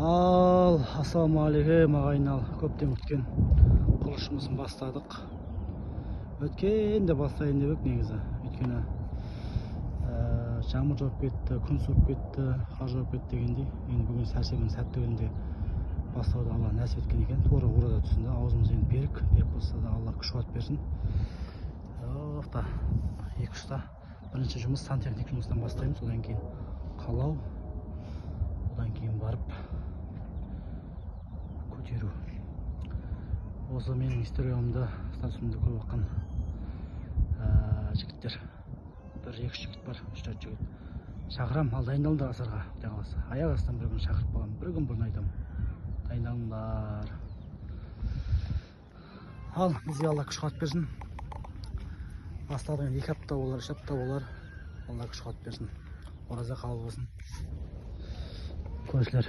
Ассалаумағалейкум ағайын, көптен күткен құрылыс жұмысын бастадық. Өткенде бастайын деп едік негізі. Өйткені жаңбыр жауып кетті, күн суып кетті, қар жауып кетті дегендей. Енді бүгін сәрсенбінің сәтті күнінде бастауды Алла нәсіп еткен екен. Тура орада тұсында аузымыз енді берік болса да Алла күш қуат берсін. Екі ұшта бірінші жұмыс сантехник жұмыстан бастаймыз, одан кейін қалау, одан кейін барып көтеру. Осы менің инстаграмымда статусымда көріп жатқан жігіттер, бір-екі жігіт бар, 3-4 жігіт шақырам, ал дайындалыңдар асарға, құдай қаласа. Аяқ астынан бір күн шақырып қалам, бір күн бұрын айтам, дайындалыңдар. Ал бізге Алла күш қуат берсін. Бастадың 2 апта болар, 3 апта болар. Алла күш қуат берсін. Ораза қабыл болсын. Көршілер.